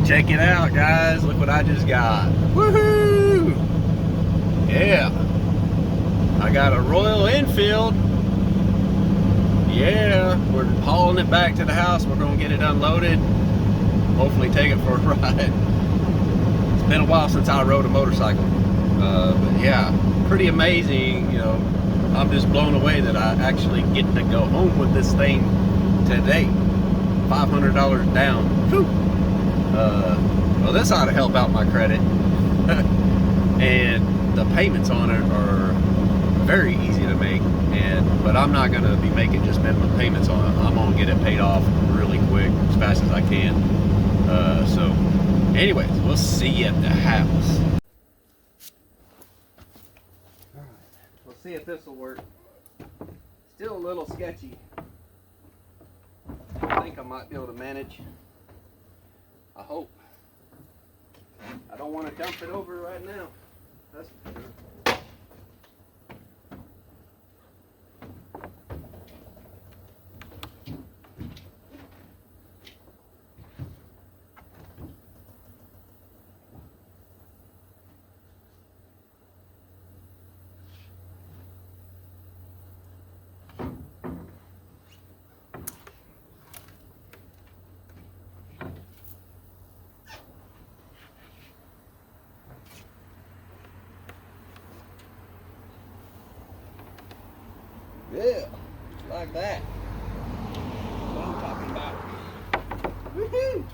Check it out, guys. Look what I just got. Woohoo! Yeah. I got a Royal Enfield. Yeah. We're hauling it back to the house. We're going to get it unloaded. Hopefully take it for a ride. It's been a while since I rode a motorcycle. But yeah, pretty amazing. You know, I'm just blown away that I actually get to go home with this thing today. $500 down. Whew. Well, this ought to help out my credit. And the payments on it are very easy to make. But I'm not going to be making just minimum payments on it. I'm going to get it paid off really quick, as fast as I can. So, anyways, we'll see you at the house. All right, we'll see if this will work. Still a little sketchy. I think I might be able to manage. I hope. I don't want to dump it over right now. That's for sure. Yeah, like that. That's what I'm talking about. Woohoo!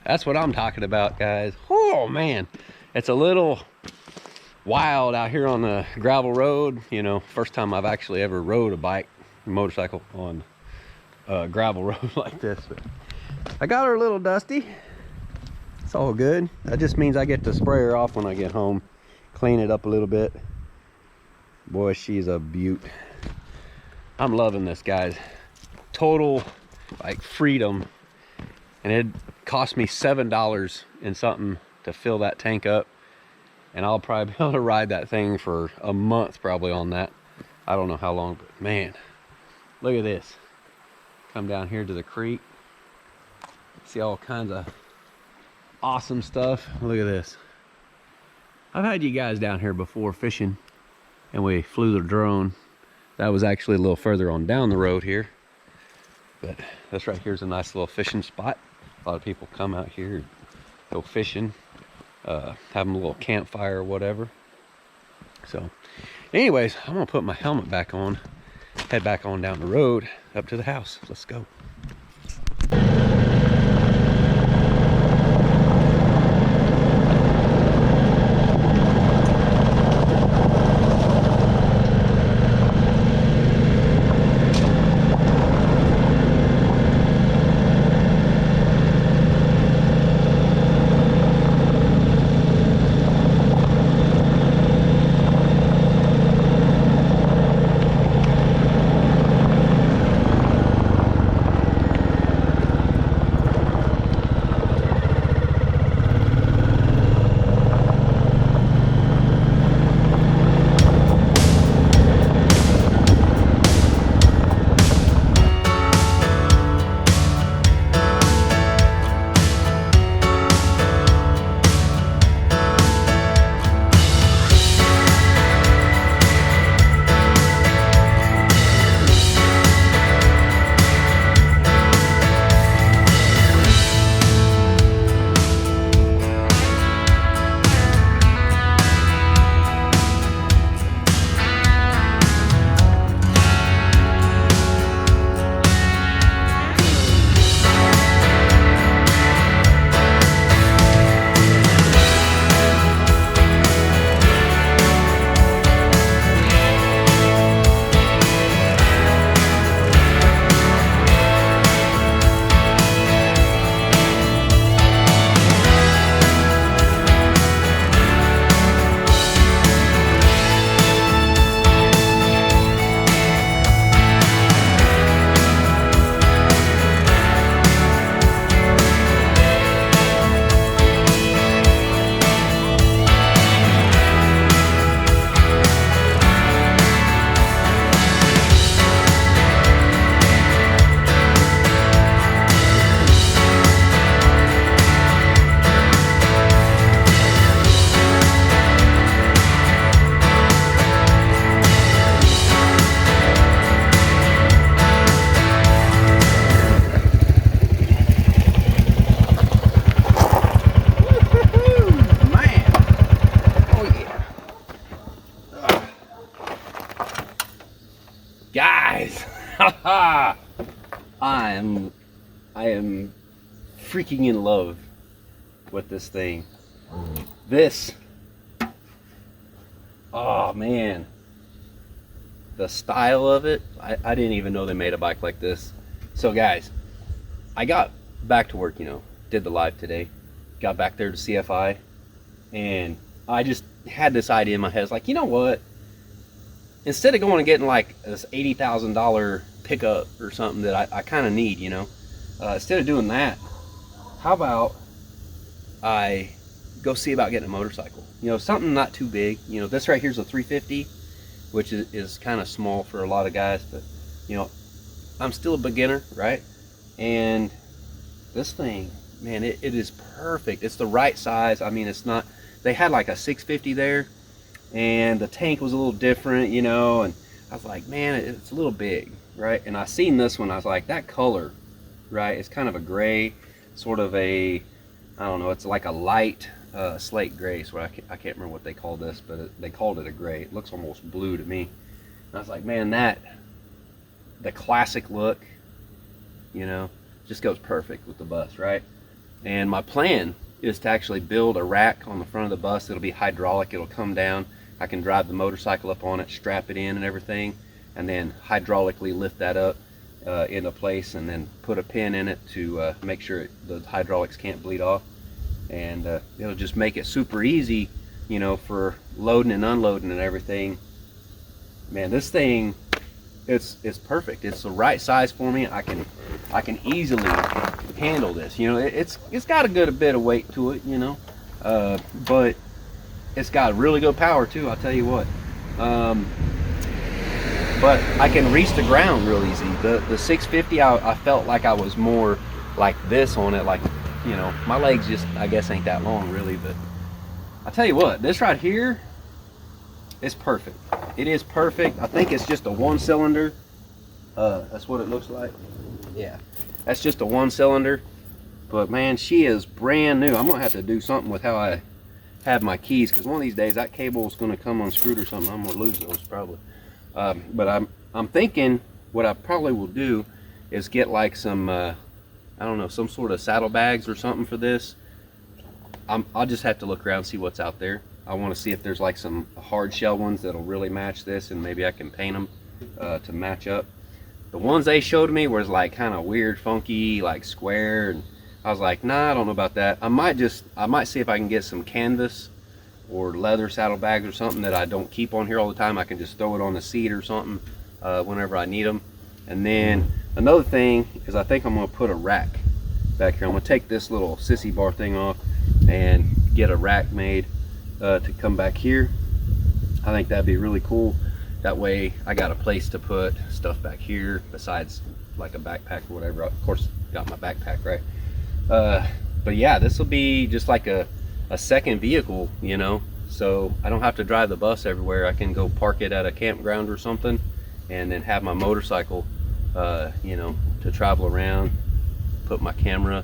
That's what I'm talking about, guys. Oh man, it's a little wild out here on the gravel road. You know, first time I've actually ever rode a motorcycle on a gravel road like this. But I got her a little dusty. That's all good. That just means I get to spray her off when I get home, clean it up a little bit. Boy, she's a beaut. I'm loving this, guys. Total like freedom. And it cost me $7 and something to fill that tank up. And I'll probably be able to ride that thing for a month probably on that. I don't know how long, but man, look at this. Come down here to the creek. See all kinds of awesome stuff. Look at this. I've had you guys down here before fishing, and we flew the drone. That was actually a little further on down the road here. But this right here is a nice little fishing spot. A lot of people come out here and go fishing, have a little campfire or whatever. So anyways, I'm gonna put my helmet back on, head back on down the road up to the house. Let's go. Guys, I am freaking in love with this thing. This, oh man, the style of it, I didn't even know they made a bike like this. So guys, I got back to work, you know, did the live today, got back there to CFI, and I just had this idea in my head. It's like, you know what? Instead of going and getting like this $80,000 pickup or something that I kind of need, you know, instead of doing that, how about I go see about getting a motorcycle? You know, something not too big. You know, this right here is a 350, which is kind of small for a lot of guys, but you know, I'm still a beginner, right? And this thing, man, it is perfect. It's the right size. I mean, it's not, they had like a 650 there, and the tank was a little different, you know, and I was like, man, it's a little big, right? And I seen this one, I was like, that color, right? It's kind of a gray, sort of a, I don't know, it's like a light slate gray. So I can't remember what they called this, but they called it a gray. It looks almost blue to me. And I was like, man, the classic look, you know, just goes perfect with the bus, right? And my plan is to actually build a rack on the front of the bus. It'll be hydraulic, it'll come down. I can drive the motorcycle up on it, strap it in and everything, and then hydraulically lift that up into place, and then put a pin in it to make sure the hydraulics can't bleed off. and it'll just make it super easy, you know, for loading and unloading and everything. Man, this thing, it's perfect. It's the right size for me. I can easily handle this. You know, it's got a good bit of weight to it, you know, but it's got really good power too, I'll tell you what. But I can reach the ground real easy. The 650, I felt like I was more like this on it, like, you know, my legs just, I guess, ain't that long really. But I tell you what, this right here is perfect. It is perfect. I think it's just a 1-cylinder. That's what it looks like. Yeah, that's just a 1-cylinder. But man, she is brand new. I'm gonna have to do something with how I have my keys, because one of these days that cable is gonna come unscrewed or something. I'm gonna lose those probably. But I'm thinking what I probably will do is get like some I don't know, some sort of saddlebags or something for this. I'll just have to look around and see what's out there. I want to see if there's like some hard shell ones that'll really match this, and maybe I can paint them to match up. The ones they showed me was like kind of weird, funky, like square, and I was like, nah, I don't know about that. I might see if I can get some canvas or leather saddlebags or something that I don't keep on here all the time. I can just throw it on the seat or something whenever I need them. And then another thing is, I think I'm gonna put a rack back here. I'm gonna take this little sissy bar thing off and get a rack made to come back here. I think that'd be really cool. That way I got a place to put stuff back here besides like a backpack or whatever. Of course, got my backpack, right? But yeah, this will be just like a second vehicle, you know, so I don't have to drive the bus everywhere. I can go park it at a campground or something, and then have my motorcycle, you know, to travel around, put my camera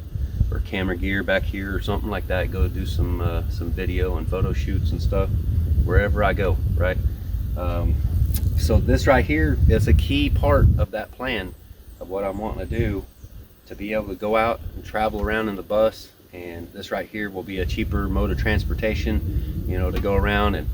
or camera gear back here or something like that, go do some video and photo shoots and stuff wherever I go, right? So this right here is a key part of that plan of what I'm wanting to do, to be able to go out and travel around in the bus. And this right here will be a cheaper mode of transportation, you know, to go around and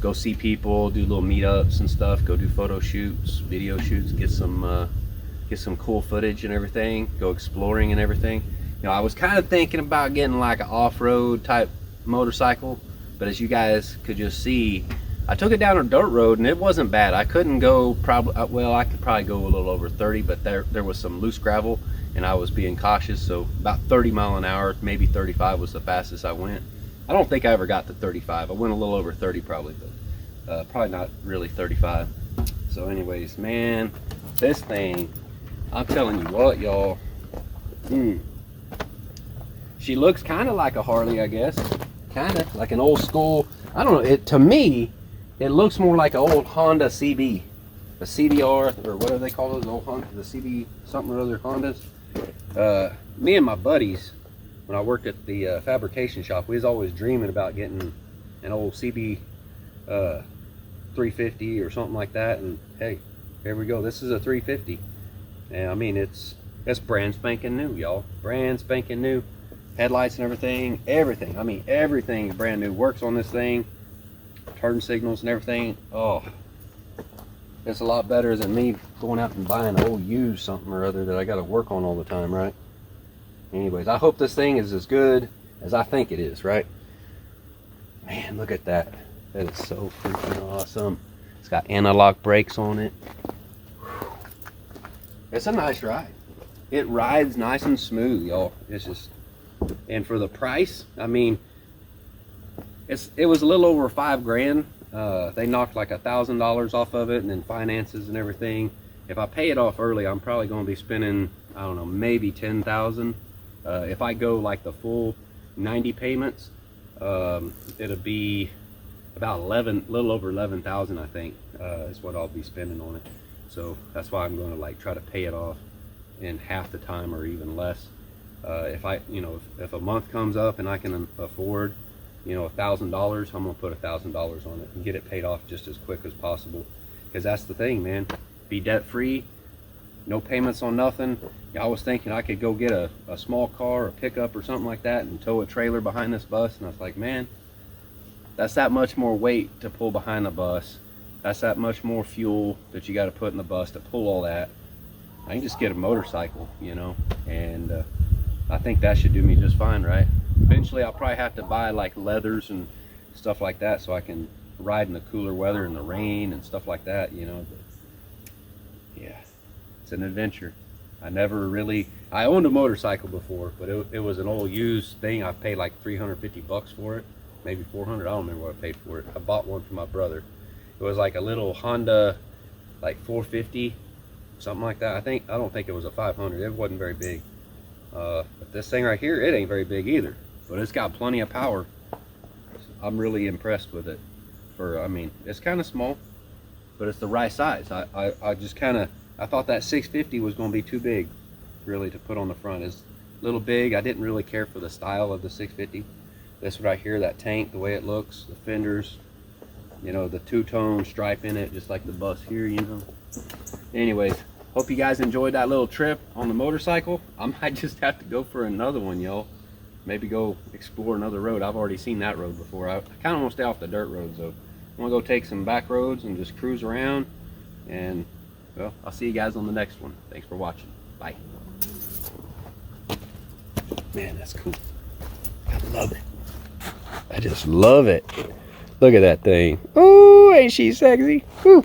go see people, do little meetups and stuff, go do photo shoots, video shoots, get some cool footage and everything, go exploring and everything. You know, I was kind of thinking about getting like an off-road type motorcycle, but as you guys could just see, I took it down a dirt road and it wasn't bad. I couldn't go well, I could probably go a little over 30, but there was some loose gravel and I was being cautious, so about 30 miles an hour, maybe 35 was the fastest I went. I don't think I ever got to 35. I went a little over 30 probably, but probably not really 35. So anyways, man, this thing, I'm telling you what, y'all, she looks kind of like a Harley, I guess, kind of like an old school, I don't know, to me, it looks more like an old Honda CB, a CBR, or whatever they call those old Honda, the CB something or other Hondas. Me and my buddies, when I worked at the fabrication shop, we was always dreaming about getting an old CB 350 or something like that. And hey, here we go. This is a 350, and I mean it's brand spanking new, y'all. Brand spanking new. Headlights and everything. I mean everything brand new. Works on this thing. Turn signals and everything. Oh, it's a lot better than me going out and buying old used something or other that I got to work on all the time, right? Anyways, I hope this thing is as good as I think it is, right? Man, look at that. That is so freaking awesome. It's got analog brakes on it. It's a nice ride. It rides nice and smooth, y'all. It's just, and for the price, I mean, it was a little over $5,000. They knocked like $1,000 off of it, and then finances and everything. If I pay it off early, I'm probably going to be spending, I don't know, maybe $10,000. If I go like the full 90 payments, it'll be about little over 11,000, I think, is what I'll be spending on it. So that's why I'm going to like try to pay it off in half the time or even less. If I, you know, if a month comes up and I can afford, you know, $1,000, I'm gonna put $1,000 on it and get it paid off just as quick as possible. Because that's the thing, man. Be debt free, no payments on nothing. I was thinking I could go get a small car, a pickup or something like that, and tow a trailer behind this bus. And I was like, man, that's that much more weight to pull behind the bus. That's that much more fuel that you got to put in the bus to pull all that. I can just get a motorcycle, you know, and I think that should do me just fine, right? Eventually I'll probably have to buy like leathers and stuff like that so I can ride in the cooler weather and the rain and stuff like that, you know. But yeah, it's an adventure. I owned a motorcycle before, but it was an old used thing. I paid like 350 bucks for it, maybe 400. I don't remember what I paid for it. I bought one for my brother. It was like a little Honda, like 450, something like that. I don't think it was a 500. It wasn't very big. But this thing right here, it ain't very big either, but it's got plenty of power. I'm really impressed with it. I mean, it's kind of small, but it's the right size. I just kind of, I thought that 650 was going to be too big, really, to put on the front. It's a little big. I didn't really care for the style of the 650. This right here, that tank, the way it looks, the fenders, you know, the two-tone stripe in it, just like the bus here, you know. Anyways, hope you guys enjoyed that little trip on the motorcycle. I might just have to go for another one, y'all. Maybe go explore another road. I've already seen that road before. I kind of want to stay off the dirt roads, though. I want to go take some back roads and just cruise around. And, well, I'll see you guys on the next one. Thanks for watching. Bye. Man, that's cool. I love it. I just love it. Look at that thing. Ooh, ain't she sexy? Woo.